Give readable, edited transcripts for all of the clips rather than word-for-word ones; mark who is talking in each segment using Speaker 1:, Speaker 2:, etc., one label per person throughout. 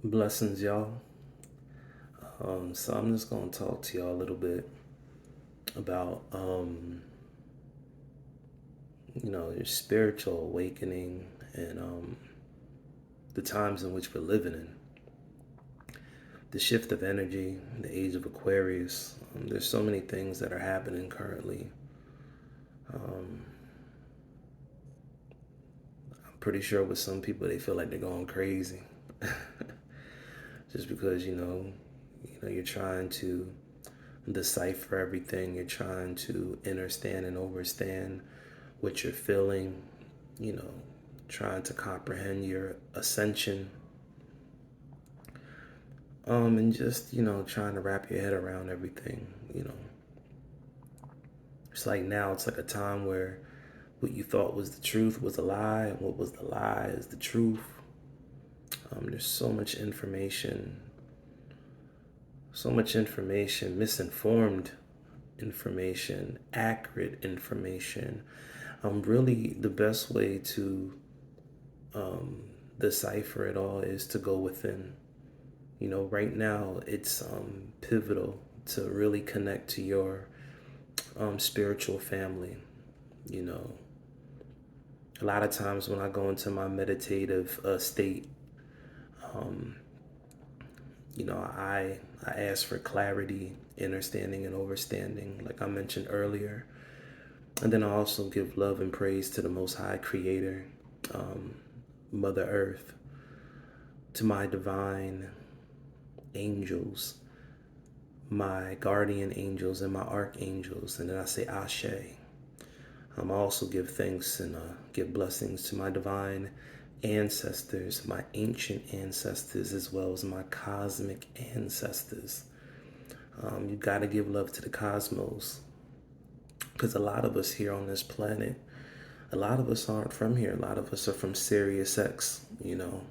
Speaker 1: Blessings, y'all. So I'm just gonna talk to y'all a little bit about, your spiritual awakening and the times in which we're living in. The shift of energy, the age of Aquarius. There's so many things that are happening currently. Um, I'm pretty sure with some people they feel like they're going crazy, just because you're trying to decipher everything. You're trying to understand and overstand what you're feeling, you know, trying to comprehend your ascension, and just, trying to wrap your head around everything. It's like now it's like a time where what you thought was the truth was a lie, and what was the lie is the truth. There's so much information, misinformed information, accurate information. Really, the best way to decipher it all is to go within. Right now it's pivotal to really connect to your spiritual family. You know, a lot of times when I go into my meditative state, um, I ask for clarity, understanding, and overstanding, like I mentioned earlier. And then I also give love and praise to the Most High Creator, um, Mother Earth, to my divine angels, my guardian angels, and my archangels. And then I say Ashe. I also give thanks and give blessings to my divine ancestors, my ancient ancestors, as well as my cosmic ancestors. You got to give love to the cosmos, because a lot of us here on this planet, a lot of us aren't from here. A lot of us are from Sirius X. I know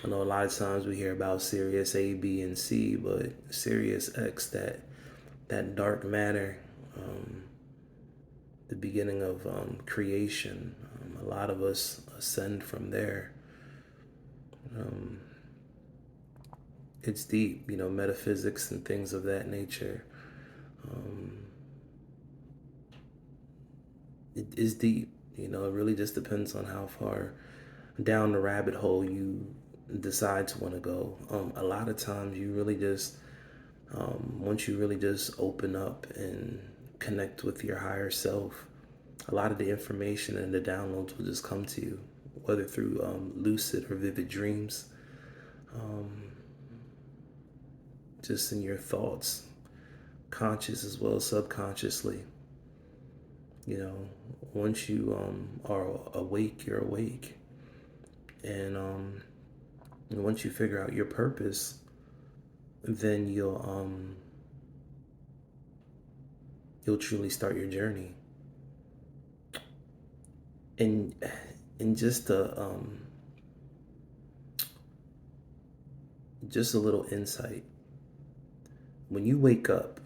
Speaker 1: a lot of times we hear about Sirius A, B, and C, but Sirius X, that dark matter, the beginning of creation. A lot of us ascend from there. Um, it's deep, metaphysics and things of that nature. Um, it is deep. It really just depends on how far down the rabbit hole you decide to want to go. A lot of times you really just, once you really just open up and connect with your higher self, a lot of the information and the downloads will just come to you, whether through lucid or vivid dreams, um, just in your thoughts, conscious as well as subconsciously. You know, once you are awake, you're awake. And once you figure out your purpose, then you'll truly start your journey. And just a little insight. When you wake up,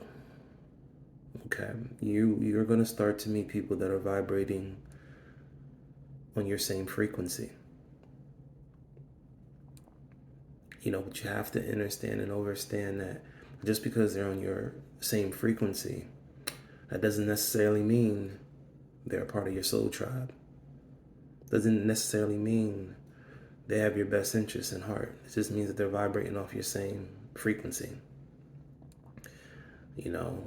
Speaker 1: okay, you're gonna start to meet people that are vibrating on your same frequency. But you have to understand and understand that just because they're on your same frequency, that doesn't necessarily mean they're a part of your soul tribe. Doesn't necessarily mean they have your best interest in heart. It just means that they're vibrating off your same frequency. You know,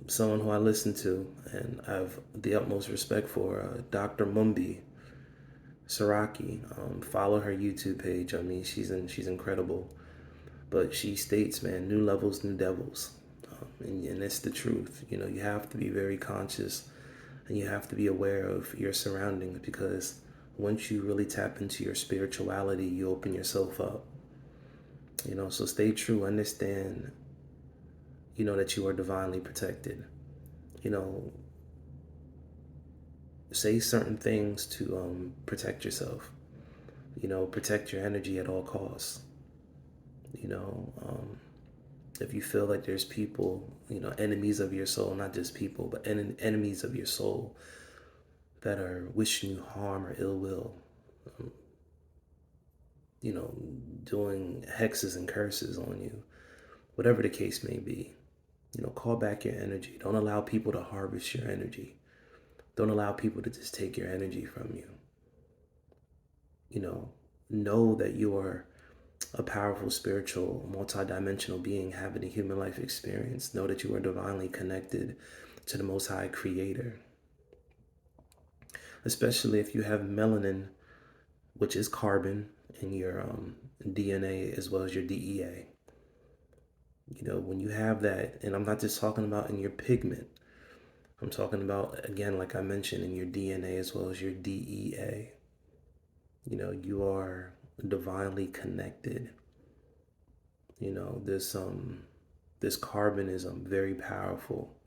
Speaker 1: Someone who I listen to and I have the utmost respect for, Dr. Mumbi Saraki. Follow her YouTube page. I mean, she's incredible. But she states, man, new levels, new devils. And it's the truth. You have to be very conscious and you have to be aware of your surroundings, because once you really tap into your spirituality, you open yourself up. So stay true, understand, that you are divinely protected. You know, say certain things to protect yourself. Protect your energy at all costs. You know, if you feel like there's people, enemies of your soul, not just people, but enemies of your soul that are wishing you harm or ill will, you know, doing hexes and curses on you, whatever the case may be. You know, call back your energy. Don't allow people to harvest your energy. Don't allow people to just take your energy from you. You know that you are a powerful spiritual multidimensional being having a human life experience. Know that you are divinely connected to the most high creator, especially if you have melanin, which is carbon, in your DNA as well as your DEA. You know, when you have that, and I'm not just talking about in your pigment, I'm talking about, again, like I mentioned, in your DNA as well as your DEA. You know, you are divinely connected. You know, this carbon is very powerful,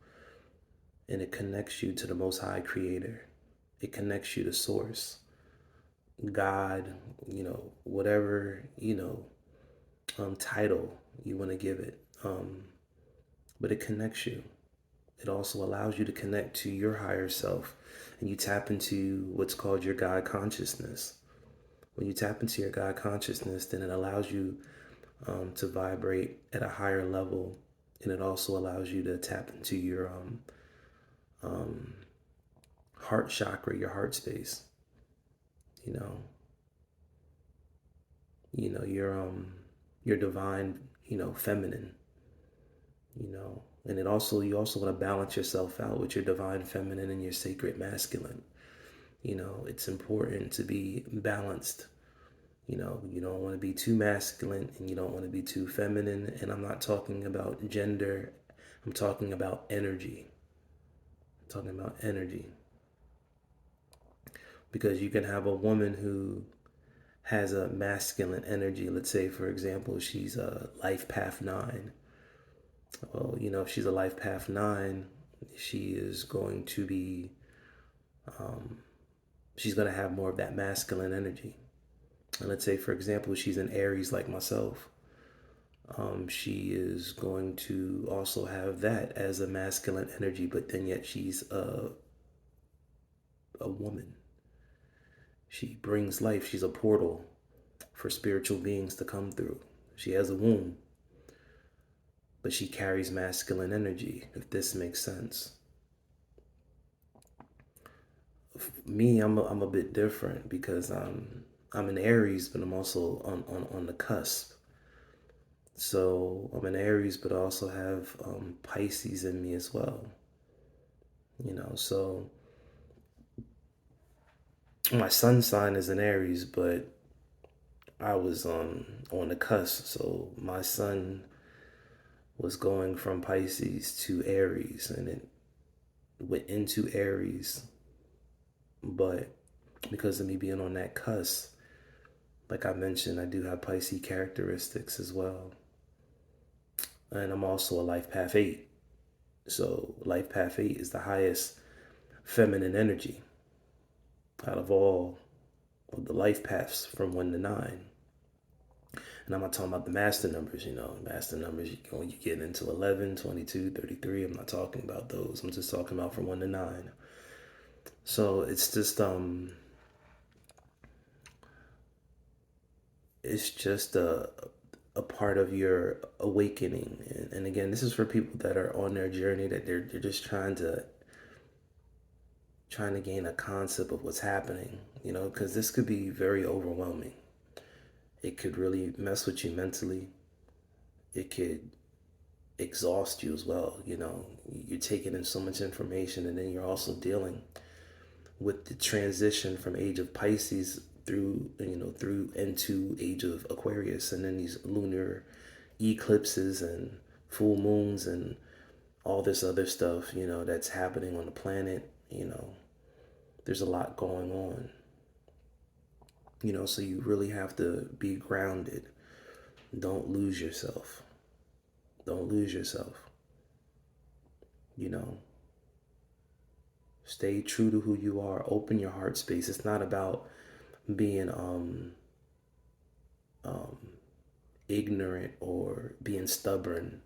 Speaker 1: and it connects you to the most high creator. It connects you to source, God, you know, whatever, title you want to give it. But it connects you. It also allows you to connect to your higher self, and you tap into what's called your God consciousness. When you tap into your God consciousness, then it allows you to vibrate at a higher level, and it also allows you to tap into your heart chakra, your heart space. You know, your divine, feminine. And you also want to balance yourself out with your divine feminine and your sacred masculine. It's important to be balanced. You don't want to be too masculine and you don't want to be too feminine. And I'm not talking about gender. I'm talking about energy. I'm talking about energy. Because you can have a woman who has a masculine energy. Let's say, for example, she's a life path 9. Well, if she's a life path 9, she is going to be, she's going to have more of that masculine energy. And let's say, for example, she's an Aries like myself. She is going to also have that as a masculine energy, but then yet she's a woman. She brings life. She's a portal for spiritual beings to come through. She has a womb, but she carries masculine energy, if this makes sense. Me, I'm a bit different because I'm an Aries, but I'm also on the cusp. So I'm an Aries, but I also have Pisces in me as well. So my sun sign is an Aries, but I was on the cusp. So my sun was going from Pisces to Aries, and it went into Aries. But because of me being on that cusp, like I mentioned, I do have Pisces characteristics as well. And I'm also a life path 8. So life path 8 is the highest feminine energy out of all of the life paths from 1 to 9. And I'm not talking about the master numbers, master numbers, when you get into 11, 22, 33, I'm not talking about those. I'm just talking about from 1 to 9. So it's just a part of your awakening. And again, this is for people that are on their journey, that they're just trying to gain a concept of what's happening, because this could be very overwhelming. It could really mess with you mentally. It could exhaust you as well. You're taking in so much information, and then you're also dealing with the transition from age of Pisces through into age of Aquarius, and then these lunar eclipses and full moons and all this other stuff, that's happening on the planet. There's a lot going on. So you really have to be grounded. Don't lose yourself. Don't lose yourself. Stay true to who you are. Open your heart space. It's not about being ignorant or being stubborn.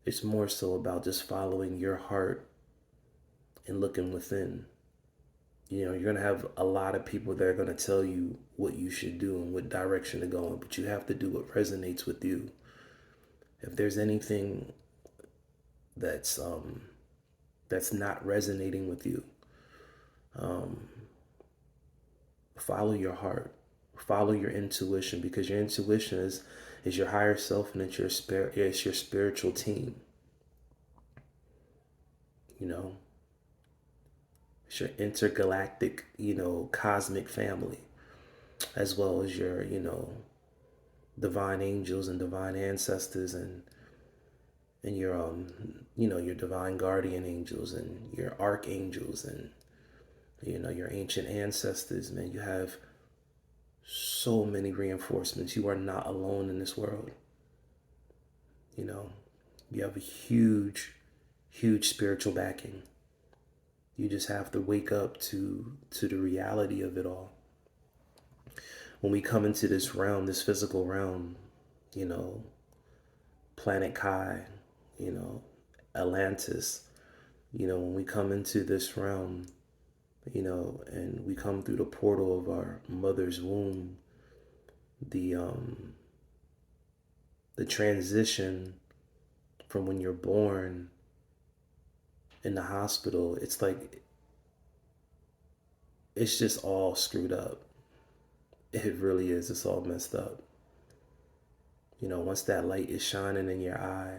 Speaker 1: It's more so about just following your heart and looking within. You know, you're going to have a lot of people that are going to tell you what you should do and what direction to go in, but you have to do what resonates with you. If there's anything that's that's not resonating with you, follow your heart, follow your intuition, because your intuition is your higher self, and it's your spirit, it's your spiritual team. You know, it's your intergalactic, cosmic family, as well as your, divine angels and divine ancestors, and your your divine guardian angels and your archangels, and your ancient ancestors. Man, you have so many reinforcements. You are not alone in this world. You know, you have a huge spiritual backing. You just have to wake up to the reality of it all. When we come into this realm, this physical realm, you know, planet Kai, Atlantis, when we come into this realm, and we come through the portal of our mother's womb, the transition from when you're born in the hospital, it's like, it's just all screwed up. It really is. It's all messed up. Once that light is shining in your eye,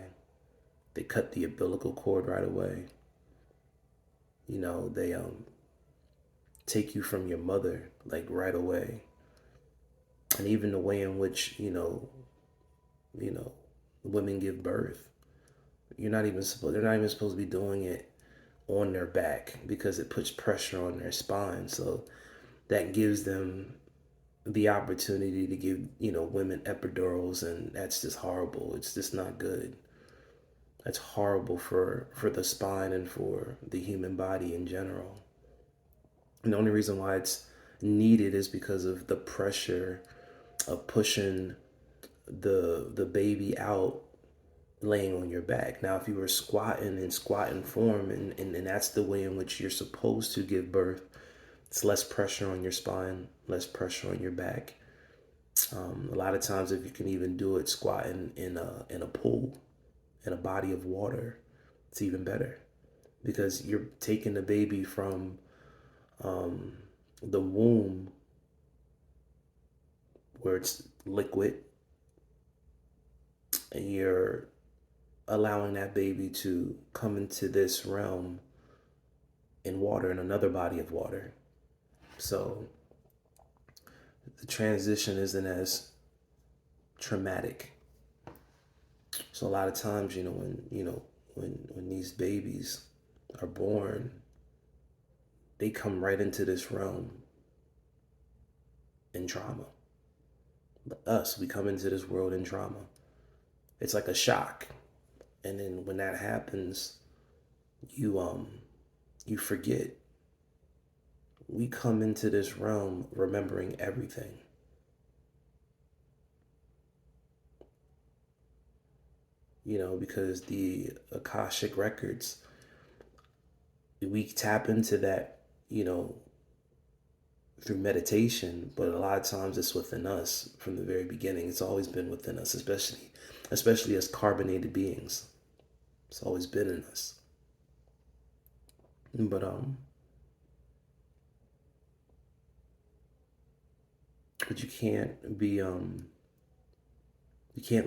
Speaker 1: they cut the umbilical cord right away. They take you from your mother, like, right away. And even the way in which, women give birth, they're not even supposed to be doing it on their back, because it puts pressure on their spine. So that gives them the opportunity to give, women epidurals, and that's just horrible. It's just not good. That's horrible for the spine and for the human body in general. And the only reason why it's needed is because of the pressure of pushing the baby out, laying on your back. Now, if you were squatting in squatting form, and that's the way in which you're supposed to give birth, it's less pressure on your spine, less pressure on your back. A lot of times, if you can even do it squatting in a pool, in a body of water, it's even better, because you're taking the baby from the womb, where it's liquid, and you're allowing that baby to come into this realm in water, in another body of water. So the transition isn't as traumatic. So a lot of times, when these babies are born, they come right into this realm in trauma. But we come into this world in trauma. It's like a shock. And then when that happens, you forget. We come into this realm remembering everything. Because the Akashic records, we tap into that, through meditation, but a lot of times it's within us from the very beginning. It's always been within us, especially as carbonated beings. It's always been in us. But you can't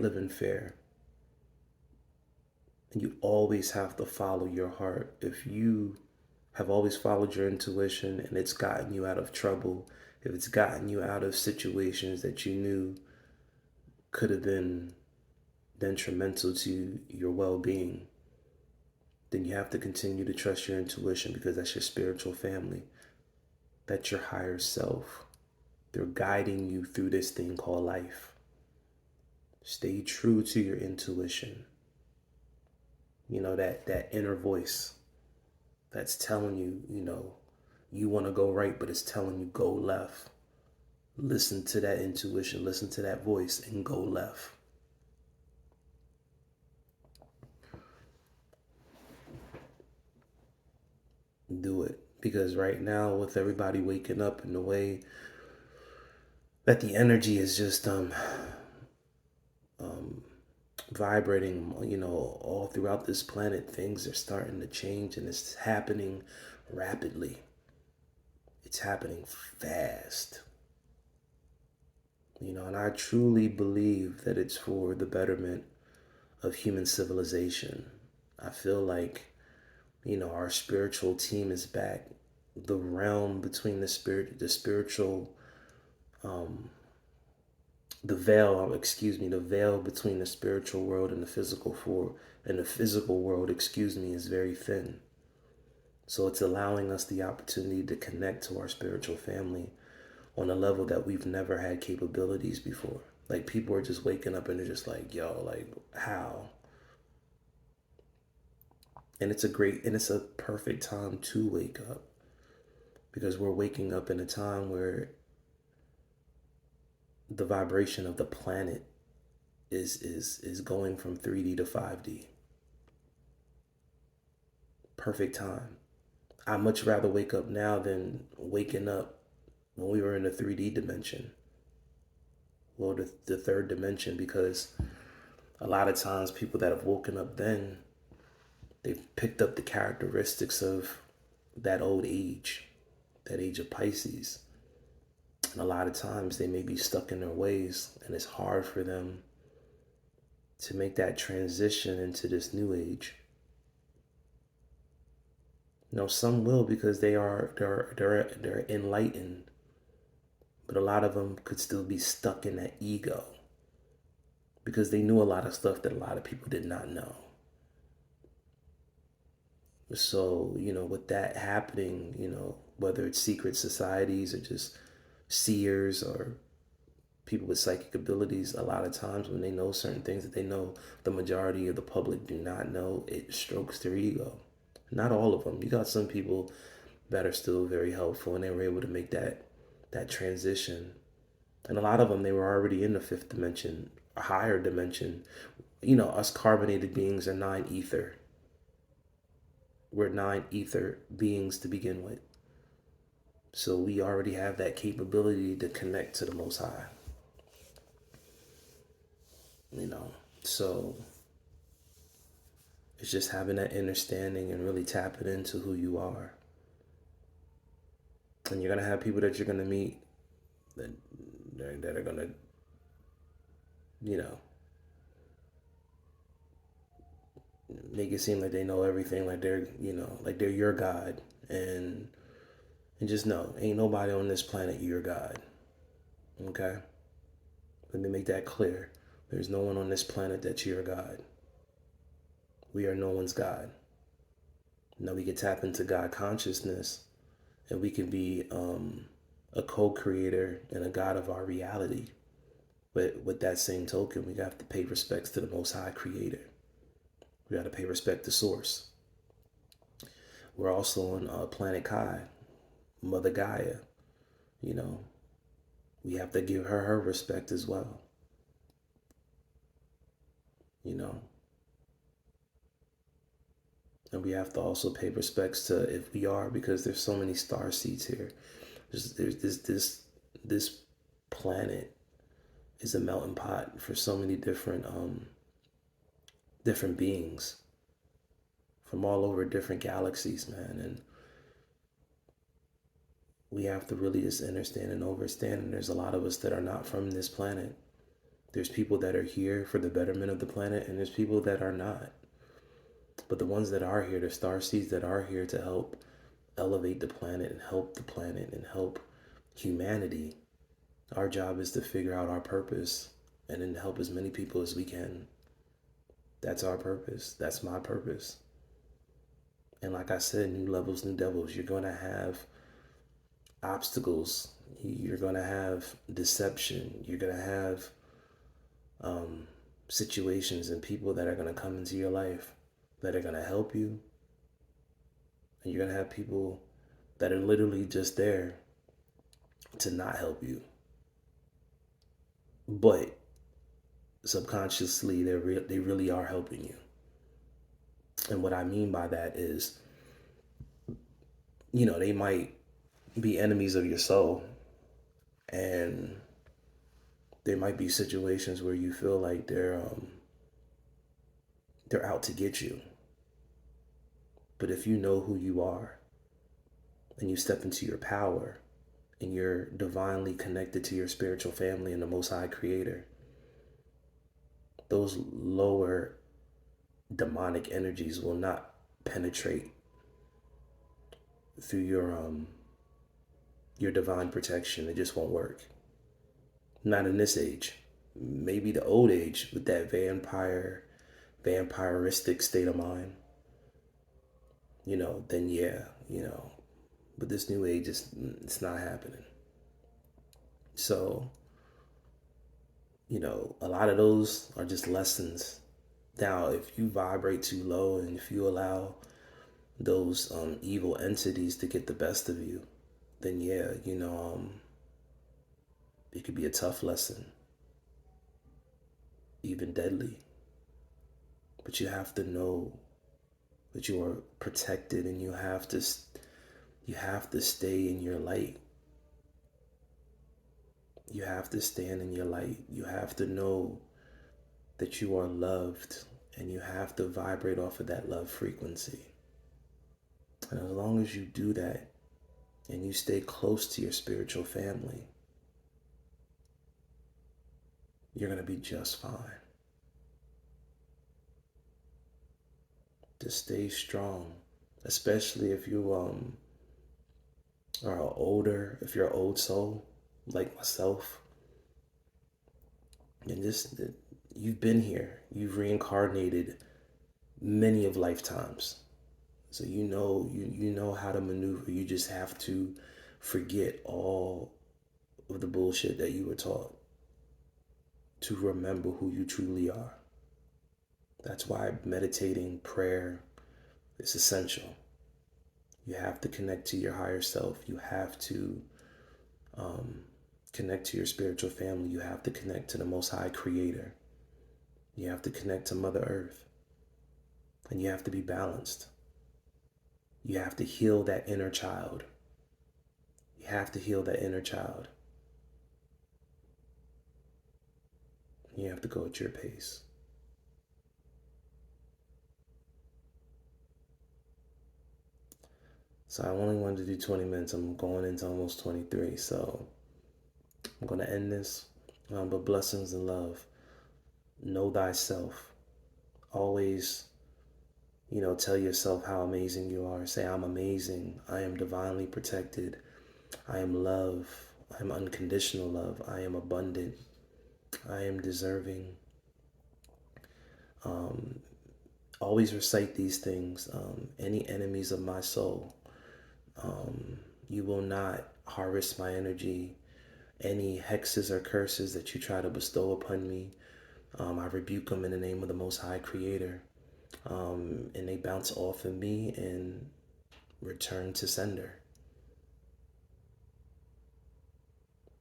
Speaker 1: live in fear. And you always have to follow your heart. If you have always followed your intuition and it's gotten you out of trouble, if it's gotten you out of situations that you knew could have been detrimental to your well-being, then you have to continue to trust your intuition, because that's your spiritual family. That's your higher self. They're guiding you through this thing called life. Stay true to your intuition. That inner voice that's telling you, you want to go right, but it's telling you go left. Listen to that intuition, listen to that voice, and go left. Do it. Because right now, with everybody waking up in the way that the energy is just um, vibrating, all throughout this planet, things are starting to change, and it's happening rapidly. It's happening fast. And I truly believe that it's for the betterment of human civilization. I feel like, our spiritual team is back. The realm between the spiritual, the veil between the spiritual world and the physical world, is very thin. So it's allowing us the opportunity to connect to our spiritual family on a level that we've never had capabilities before. Like, people are just waking up and they're just like, yo, like, how? And it's a perfect time to wake up, because we're waking up in a time where the vibration of the planet is going from 3D to 5D. Perfect time. I much rather wake up now than waking up when we were in the 3D dimension, or the third dimension, because a lot of times people that have woken up then, they've picked up the characteristics of that old age, that age of Pisces. And a lot of times they may be stuck in their ways, and it's hard for them to make that transition into this new age. Some will, because they're enlightened, but a lot of them could still be stuck in that ego, because they knew a lot of stuff that a lot of people did not know. So, with that happening, whether it's secret societies or just seers or people with psychic abilities, a lot of times when they know certain things that they know the majority of the public do not know, it strokes their ego. Not all of them. You got some people that are still very helpful, and they were able to make that transition. And a lot of them, they were already in the fifth dimension, a higher dimension. Us carbonated beings are 9 ether. We're 9 ether beings to begin with. So we already have that capability to connect to the Most High. So it's just having that understanding and really tapping into who you are. And you're going to have people that you're going to meet that are going to, make it seem like they know everything, like they're your God. And just know, ain't nobody on this planet your God. Okay? Let me make that clear. There's no one on this planet that's your God. We are no one's God. Now we can tap into God consciousness, and we can be a co-creator and a God of our reality. But with that same token, we have to pay respects to the Most High Creator. We got to pay respect to Source. We're also on planet Kai, Mother Gaia. We have to give her respect as well. And we have to also pay respects to, if we are, because there's so many star seeds here. There's this planet is a melting pot for so many different beings from all over different galaxies, man. And we have to really just understand and understand. And there's a lot of us that are not from this planet. There's people that are here for the betterment of the planet, and there's people that are not. But the ones that are here, the star seeds that are here to help elevate the planet and help humanity, our job is to figure out our purpose and then help as many people as we can. That's our purpose. That's my purpose. And like I said, new levels, new devils. You're going to have obstacles. You're going to have deception. You're going to have situations and people that are going to come into your life that are going to help you. And you're going to have people that are literally just there to not help you. But subconsciously, they really are helping you. And what I mean by that is, they might be enemies of your soul, and there might be situations where you feel like they're out to get you. But if you know who you are and you step into your power and you're divinely connected to your spiritual family and the Most High Creator, those lower demonic energies will not penetrate through your divine protection. It just won't work. Not in this age. Maybe the old age with that vampiristic state of mind. Then yeah, but this new age it's not happening. So, a lot of those are just lessons. Now, if you vibrate too low and if you allow those evil entities to get the best of you, then yeah, it could be a tough lesson, even deadly. But you have to know that you are protected, and you have to stay in your light. You have to stand in your light. You have to know that you are loved, and you have to vibrate off of that love frequency. And as long as you do that and you stay close to your spiritual family, you're going to be just fine. Just stay strong, especially if you are older, if you're an old soul like myself, and just you've been here, you've reincarnated many of lifetimes, so you know how to maneuver. You just have to forget all of the bullshit that you were taught to remember who you truly are. That's why meditating, prayer is essential. You have to connect to your higher self. You have to connect to your spiritual family. You have to connect to the Most High Creator. You have to connect to Mother Earth. And you have to be balanced. You have to heal that inner child. You have to heal that inner child. You have to go at your pace. So I only wanted to do 20 minutes. I'm going into almost 23. So I'm going to end this. But blessings and love. Know thyself. Always, tell yourself how amazing you are. Say, I'm amazing. I am divinely protected. I am love. I am unconditional love. I am abundant. I am deserving. Always recite these things. Any enemies of my soul, you will not harvest my energy. Any hexes or curses that you try to bestow upon me, I rebuke them in the name of the Most High Creator. And they bounce off of me and return to sender.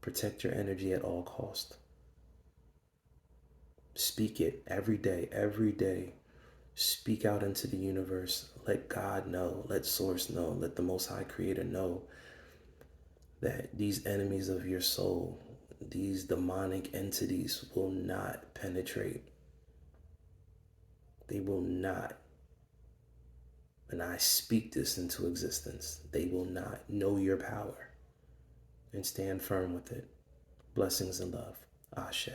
Speaker 1: Protect your energy at all cost. Speak it every day, every day. Speak out into the universe. Let God know, let Source know, let the Most High Creator know that these enemies of your soul, these demonic entities will not penetrate. They will not. And I speak this into existence. They will not. Know your power and stand firm with it. Blessings and love. Ashe.